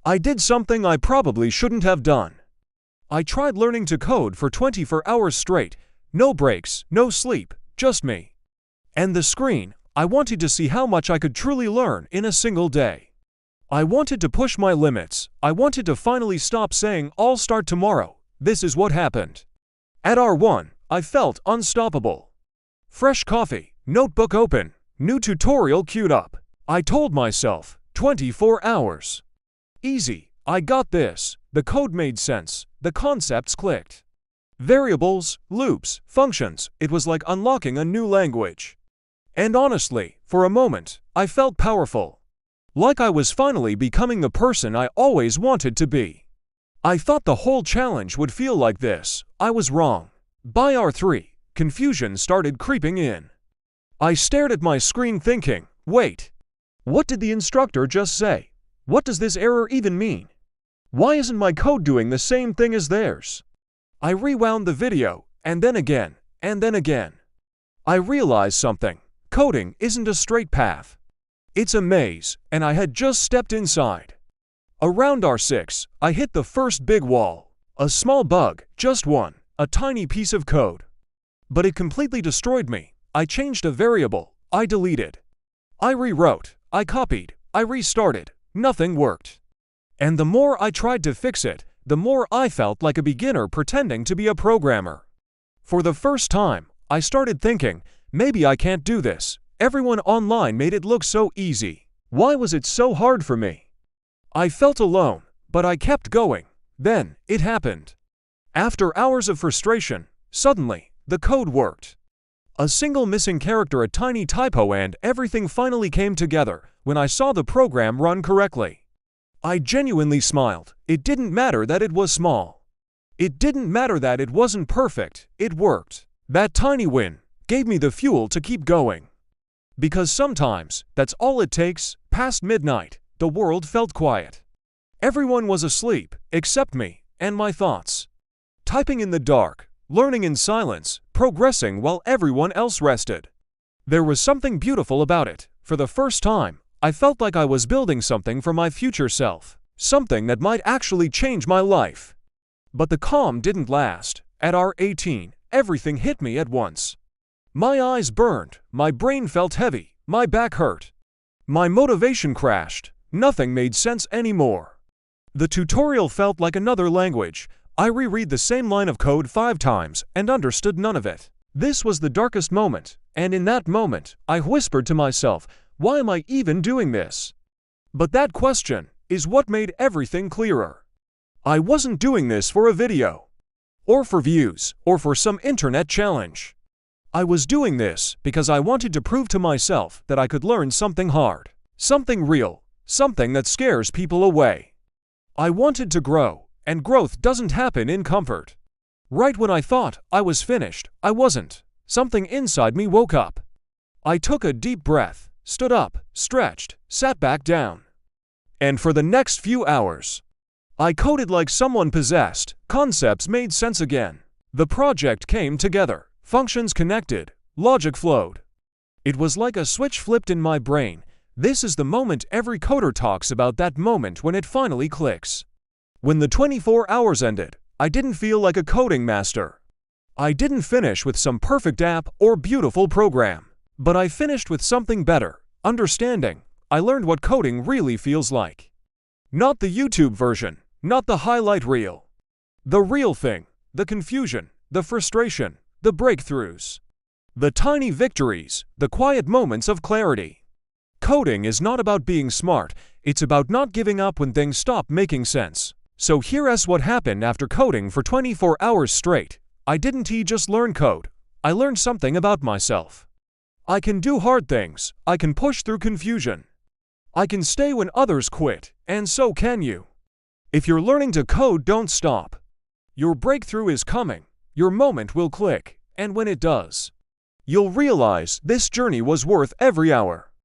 I did something I probably shouldn't have done. I tried learning to code for 24 hours straight, no breaks, no sleep, just me. And the screen, I wanted to see how much I could truly learn in a single day. I wanted to push my limits. I wanted to finally stop saying, "I'll start tomorrow." This is what happened. At R1, I felt unstoppable. Fresh coffee, notebook open, new tutorial queued up. I told myself, 24 hours. Easy, I got this. The code made sense. The concepts clicked. Variables, loops, functions, it was like unlocking a new language. And honestly, for a moment, I felt powerful. Like I was finally becoming the person I always wanted to be. I thought the whole challenge would feel like this. I was wrong. By R3, confusion started creeping in. I stared at my screen thinking, wait, what did the instructor just say? What does this error even mean? Why isn't my code doing the same thing as theirs? I rewound the video, and then again, and then again. I realized something. Coding isn't a straight path. It's a maze, and I had just stepped inside. Around R6, I hit the first big wall. A small bug, just one, a tiny piece of code. But it completely destroyed me. I changed a variable. I deleted. I rewrote. I copied. I restarted. Nothing worked. And the more I tried to fix it, the more I felt like a beginner pretending to be a programmer. For the first time, I started thinking, maybe I can't do this. Everyone online made it look so easy. Why was it so hard for me? I felt alone, but I kept going. Then, it happened. After hours of frustration, suddenly, the code worked. A single missing character, a tiny typo, and everything finally came together when I saw the program run correctly. I genuinely smiled. It didn't matter that it was small. It didn't matter that it wasn't perfect. It worked. That tiny win gave me the fuel to keep going. Because sometimes, that's all it takes. Past midnight, the world felt quiet. Everyone was asleep, except me and my thoughts. Typing in the dark, learning in silence, progressing while everyone else rested. There was something beautiful about it. For the first time, I felt like I was building something for my future self, something that might actually change my life. But the calm didn't last. At R18, everything hit me at once. My eyes burned, my brain felt heavy, my back hurt. My motivation crashed. Nothing made sense anymore. The tutorial felt like another language. I reread the same line of code 5 times and understood none of it. This was the darkest moment, and in that moment, I whispered to myself, why am I even doing this? But that question is what made everything clearer. I wasn't doing this for a video, or for views, or for some internet challenge. I was doing this because I wanted to prove to myself that I could learn something hard, something real, something that scares people away. I wanted to grow, and growth doesn't happen in comfort. Right when I thought I was finished, I wasn't. Something inside me woke up. I took a deep breath, stood up, stretched, sat back down. And for the next few hours, I coded like someone possessed. Concepts made sense again. The project came together. Functions connected. Logic flowed. It was like a switch flipped in my brain. This is the moment every coder talks about, that moment when it finally clicks. When the 24 hours ended, I didn't feel like a coding master. I didn't finish with some perfect app or beautiful program. But I finished with something better. Understanding. I learned what coding really feels like. Not the YouTube version, not the highlight reel. The real thing, the confusion, the frustration, the breakthroughs. The tiny victories, the quiet moments of clarity. Coding is not about being smart, it's about not giving up when things stop making sense. So here's what happened after coding for 24 hours straight. I didn't just learn code. I learned something about myself. I can do hard things. I can push through confusion. I can stay when others quit, and so can you. If you're learning to code, don't stop. Your breakthrough is coming. Your moment will click, and when it does, you'll realize this journey was worth every hour.